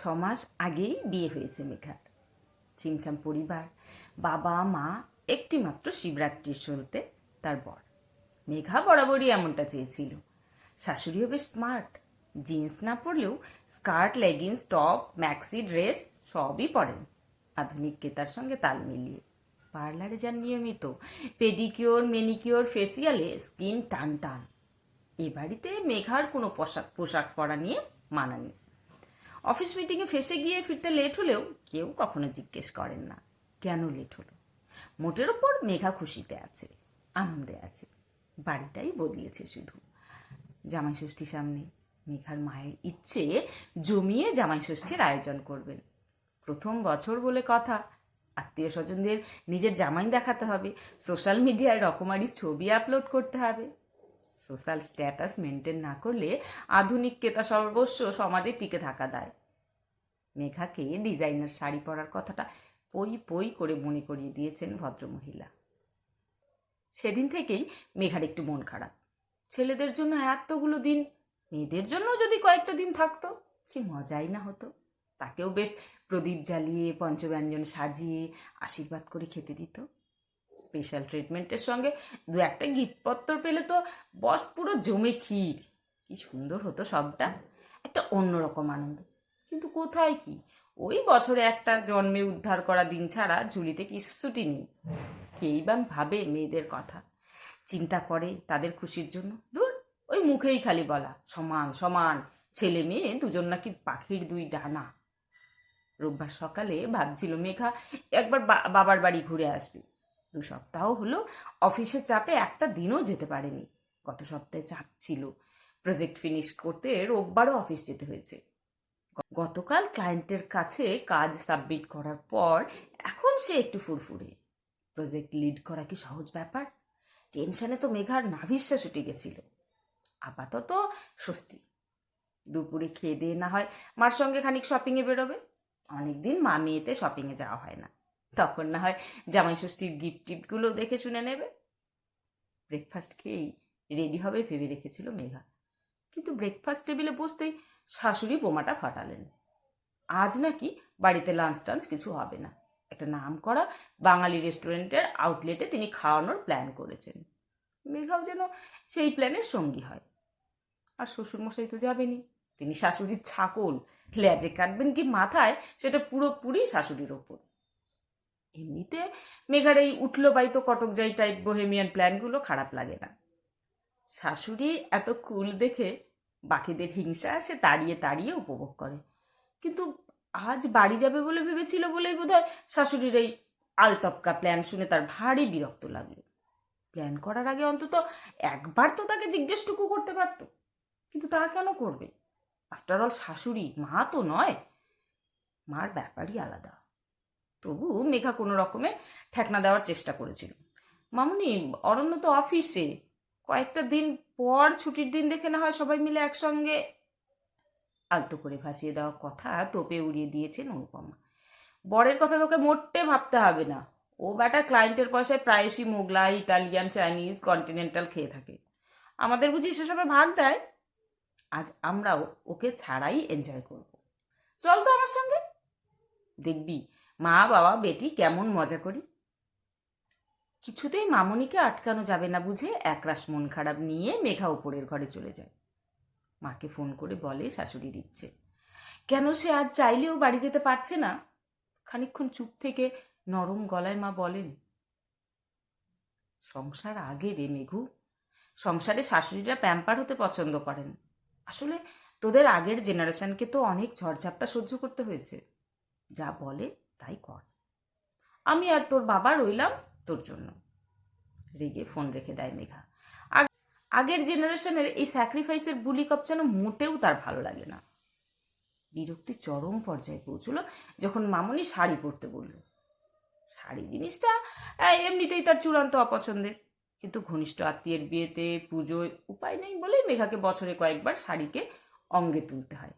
6 মাস আগেই বিয়ে হয়েছে মেঘার। ছিমছাম পরিবার, বাবা মা, একটি মাত্র শিবরাত্রির চলতে তার বর। মেঘা বরাবরই এমনটা চেয়েছিল। শাশুড়িও বেশ স্মার্ট, জিন্স না পরলেও skirt, leggings, top, maxi dress সবই পরেন আধুনিক কেতার সঙ্গে তাল মিলিয়ে। পার্লারে যান নিয়মিত, পেডিকিওর, মেনিকিওর, ফেসিয়ালে স্কিন টান টান। এ বাড়িতে মেঘার কোনো পোশাক পরা নিয়ে মানা নেই। অফিস মিটিংয়ে ফেসে গিয়ে ফিরতে লেট হলেও কেউ কখনো জিজ্ঞেস করেন না কেন লেট হলো। মোটের ওপর মেঘা খুশিতে আছে, আনন্দে আছে। বাড়িটাই বদলেছে শুধু। জামাই ষষ্ঠী সামনে, মেঘার মায়ের ইচ্ছে জমিয়ে জামাই ষষ্ঠীর আয়োজন করবেন। প্রথম বছর বলে কথা, আত্মীয় স্বজনদের নিজের জামাই দেখাতে হবে, সোশ্যাল মিডিয়ায় রকমারি ছবি আপলোড করতে হবে। সোশ্যাল স্ট্যাটাস মেনটেন না করলে আধুনিক ক্রেতা সর্বস্ব সমাজে টিকে থাকা দায়। মেঘাকে ডিজাইনার শাড়ি পরার কথাটা পই পই করে মনে করিয়ে দিয়েছেন ভদ্রমহিলা। সেদিন থেকেই মেঘার একটু মন খারাপ। ছেলেদের জন্য এতগুলো দিন, মেয়েদের জন্য যদি কয়েকটা দিন থাকতো যে মজাই না হতো। তাকেও বেশ প্রদীপ জ্বালিয়ে পঞ্চব্যঞ্জন সাজিয়ে আশীর্বাদ করে খেতে দিত। স্পেশাল ট্রিটমেন্টের সঙ্গে দু একটা গিফটপত্র পেলে তো বস পুরো জমে ক্ষীর। কি সুন্দর হতো সবটা, একটা অন্যরকম আনন্দ। কিন্তু কোথায় কি, ওই বছরে একটা জন্মে উদ্ধার করা দিন ছাড়া ঝুলিতে কিচ্ছুটি নেই। কেই বা ভাবে মেয়েদের কথা, চিন্তা করে তাদের খুশির জন্য? দূর, ওই মুখেই খালি বলা সমান সমান, ছেলে মেয়ে দুজন নাকি পাখির দুই ডানা। রোববার সকালে ভাবছিল মেঘা একবার বাবার বাড়ি ঘুরে আসবে। 2 সপ্তাহ হলো অফিসে চাপে একটা দিনও যেতে পারেনি। গত সপ্তাহে চাপ ছিল, প্রজেক্ট ফিনিশ করতে রোববারও অফিস যেতে হয়েছে। গতকাল ক্লায়েন্টের কাছে কাজ সাবমিট করার পর এখন সে একটু ফুরফুরে। প্রজেক্ট লিড করা কি সহজ ব্যাপার? টেনশনে তো মেঘার নাভিশ্বাস উঠে গেছিল। আপাতত স্বস্তি। দুপুরে খেয়ে দিয়ে না হয় মার সঙ্গে খানিক শপিংয়ে বেরোবে। অনেকদিন মা মেয়েতে শপিংয়ে যাওয়া হয় না, তখন না হয় জামাই ষষ্ঠীর গিফট টিফটগুলো দেখে শুনে নেবে। ব্রেকফাস্ট খেয়েই রেডি হবে ভেবে রেখেছিল মেঘা, কিন্তু ব্রেকফাস্ট টেবিলে বসতেই শাশুড়ি বোমাটা ফাটালেন। আজ নাকি বাড়িতে লাঞ্চ টাঞ্চ কিছু হবে না। একটা নাম করা বাঙালি রেস্টুরেন্টের আউটলেটে তিনি খাওয়ানোর প্ল্যান করেছেন। মেঘাও যেন সেই প্ল্যানের সঙ্গী হয়। আর শ্বশুরমশাই তো যাবেনই, তিনি শাশুড়ির ছাগল, লেজে কাটবেন কি মাথায় সেটা পুরোপুরি শাশুড়ির ওপর। এমনিতে মেঘার এই উঠলো বাইতো কটকজাই টাইপ বোহেমিয়ান প্ল্যানগুলো খারাপ লাগে না। শাশুড়ি এত কুল দেখে বাকিদের হিংসা সে তাড়িয়ে তাড়িয়ে উপভোগ করে। কিন্তু আজ বাড়ি যাবে বলে ভেবেছিল বলেই বোধহয় শাশুড়ির এই আলটপকা প্ল্যান শুনে তার ভারী বিরক্ত লাগলো। প্ল্যান করার আগে অন্তত একবার তো তাকে জিজ্ঞেসটুকু করতে পারত। কিন্তু তা কেন করবে? আফটার অল শাশুড়ি, মা তো নয়। মার ব্যাপারই আলাদা। তবু মেঘা কোনো রকমে ঠেকনা দেওয়ার চেষ্টা করেছিল। মামুনি, অরণ্য তো অফিসে, কয়েকটা দিন পর ছুটির দিন দেখে না হয় সবাই মিলে একসঙ্গে। আলতো করে ভাসিয়ে দেওয়া কথা তোপে উড়িয়ে দিয়েছেন অনুপমা। বরের কথা তোকে মোটে ভাবতে হবে না। ও বেটা ক্লায়েন্টের পয়সায় প্রায়শই মোগলাই, ইতালিয়ান, চাইনিজ, কন্টিনেন্টাল খেয়ে থাকে। আমাদের বুঝি সেসবে ভাগ দেয়? আজ আমরাও ওকে ছাড়াই এনজয় করব। চল তো আমার সঙ্গে, দেখবি মা বাবা বেটি কেমন মজা করি। কিছুতেই মামনিকে আটকানো যাবে না বুঝে একরাশ মন খারাপ নিয়ে মেঘা উপরের ঘরে চলে যায়। মাকে ফোন করে বলে শাশুড়ির ইচ্ছে। কেন সে আজ চাইলেও বাড়ি যেতে পারছে না। খানিকক্ষণ চুপ থেকে নরম গলায় মা বলেন, সংসার আগে রে মেঘু। সংসারে শাশুড়িরা প্যাম্পার হতে পছন্দ করেন। আসলে তোদের আগের জেনারেশনকে তো অনেক ঝড়ঝাপটা সহ্য করতে হয়েছে। যা বলে তাই কর। আমি আর তোর বাবা রইলাম তোর জন্য। রেগে ফোন রেখে দেয় মেঘা। আর আগের জেনারেশনের এই স্যাক্রিফাইসের বুলি কাপ যেন মোটেও তার ভালো লাগে না। বিরক্তি চরম পর্যায়ে পৌঁছলো যখন মামনি শাড়ি পরতে বলল। শাড়ি জিনিসটা এমনিতেই তার চূড়ান্ত অপছন্দের, কিন্তু ঘনিষ্ঠ আত্মীয়ের বিয়েতে, পুজোয় উপায় নেই বলেই মেঘাকে বছরে কয়েকবার শাড়িকে অঙ্গে তুলতে হয়।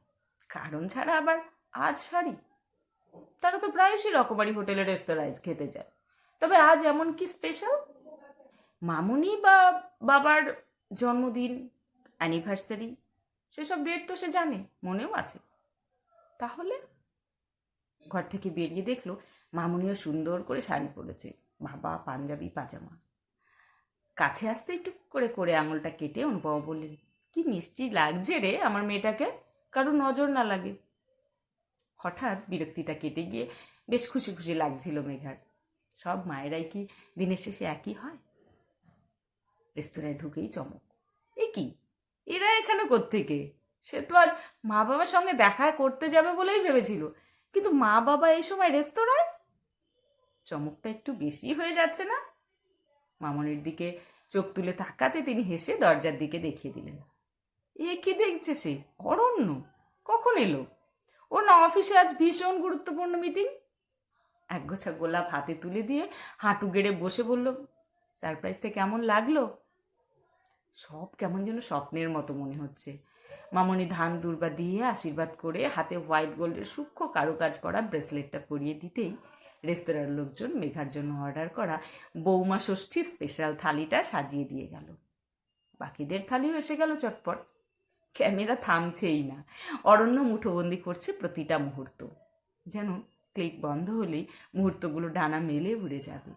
কারণ ছাড়া আবার আজ শাড়ি? তারা তো প্রায়শই রকমারি হোটেলে রেস্তোরাঁয় খেতে যায়, তবে আজ এমন কি স্পেশাল? মামুনি বা বাবার জন্মদিন, অ্যানিভার্সারি, সেসব ডেট তো সে জানে, মনেও আছে। তাহলে ঘর থেকে বেরিয়ে দেখলো মামুনিও সুন্দর করে শাড়ি পরেছে, বাবা পাঞ্জাবি পাজামা। কাছে আসতে একটু করে করে আঙুলটা কেটে অনুপমা বললেন, কি মিষ্টি লাগছে রে আমার মেয়েটাকে, কারো নজর না লাগে। হঠাৎ বিরক্তিটা কেটে গিয়ে বেশ খুশি খুশি লাগছিল মেঘার। সব মায়েরাই কি দিনের শেষে একই হয়? রেস্তোরাঁয় ঢুকেই চমক, এ কি, এরা এখানে কোত্থেকে? সে তো আজ মা বাবার সঙ্গে দেখা করতে যাবে বলেই ভেবেছিল, কিন্তু মা বাবা এই সময় রেস্তোরাঁয়? চমকটা একটু বেশি হয়ে যাচ্ছে না? মামনির দিকে চোখ তুলে তাকাতে তিনি হেসে দরজার দিকে দেখিয়ে দিলেন। এ কি দেখছে সে? অরণ্য কখন এলো? ওর না অফিসে আজ ভীষণ গুরুত্বপূর্ণ মিটিং। একগোছা গোলাপ হাতে তুলে দিয়ে হাঁটু গেড়ে বসে বলল, সারপ্রাইজটা কেমন লাগলো? সব কেমন যেন স্বপ্নের মতো মনে হচ্ছে। মামনি ধান দুর্বা দিয়ে আশীর্বাদ করে হাতে হোয়াইট গোল্ডের সূক্ষ্ম কারুকাজ করা ব্রেসলেটটা পরিয়ে দিতেই রেস্তোরাঁর লোকজন মেঘার জন্য অর্ডার করা বৌমা ষষ্ঠী স্পেশাল থালিটা সাজিয়ে দিয়ে গেল। বাকিদের থালিও এসে গেল চটপট। ক্যামেরা থামছেই না, অরণ্য মুঠোবন্দি করছে প্রতিটা মুহূর্ত, যেন ক্লিক বন্ধ হলেই মুহূর্তগুলো ডানা মেলে উড়ে যাবে।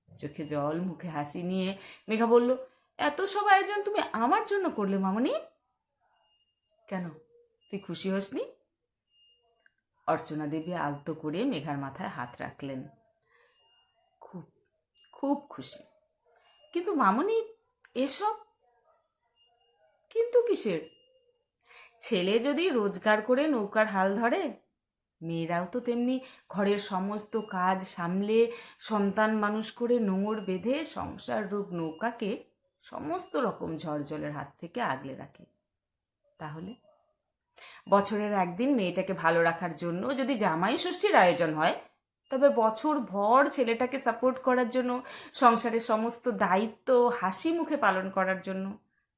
চোখে জল, মুখে হাসি নিয়ে মেঘা বলল, এত সব আয়োজন তুমি আমার জন্য করলে মামনি? কেন, তুই খুশি হসনি? অর্চনা দেবী আলতো করে মেঘার মাথায় হাত রাখলেন। খুব খুব খুশি। কিন্তু মামনি, এসব কিন্তু কিসের? ছেলে যদি রোজগার করে নৌকার হাল ধরে, মেয়েরাও তো তেমনি ঘরের সমস্ত কাজ সামলে সন্তান মানুষ করে নোঙর বেঁধে সংসার রূপ নৌকাকে সমস্ত রকম ঝড় জলের হাত থেকে আগলে রাখে। তাহলে বছরের একদিন মেয়েটাকে ভালো রাখার জন্য যদি জামাই ষষ্ঠীর আয়োজন হয়, তবে বছর ভর ছেলেটাকে সাপোর্ট করার জন্য, সংসারের সমস্ত দায়িত্ব হাসি মুখে পালন করার জন্য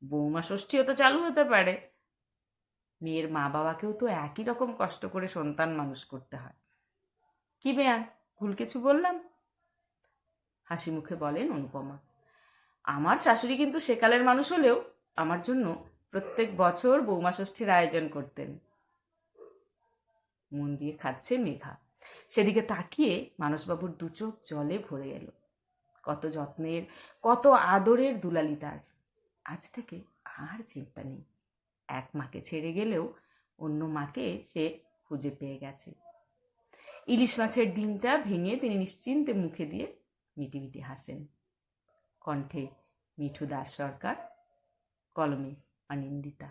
বৌমা ষষ্ঠীও তো চালু হতে পারে। মেয়ের মা বাবাকেও তো একই রকম কষ্ট করে সন্তান মানুষ করতে হয়। কি বেয়ান, ভুল কিছু বললাম? হাসি মুখে বলেন অনুপমা, আমার শাশুড়ি কিন্তু সেকালের মানুষ হলেও আমার জন্য প্রত্যেক বছর বৌমা ষষ্ঠীর আয়োজন করতেন। মন দিয়ে খাচ্ছে মেঘা। সেদিকে তাকিয়ে মানসবাবুর দু চোখ জলে ভরে এল। কত যত্নের, কত আদরের দুলালি তার। আজ থেকে আর চিন্তা নেই। এক মাকে ছেড়ে গেলেও অন্য মাকে সে খুঁজে পেয়ে গেছে। ইলিশ মাছের ডিমটা ভেঙে তিনি নিশ্চিন্তে মুখে দিয়ে মিটি মিটি হাসেন। কণ্ঠে মিঠু দাস সরকার, কলমে অনিন্দিতা।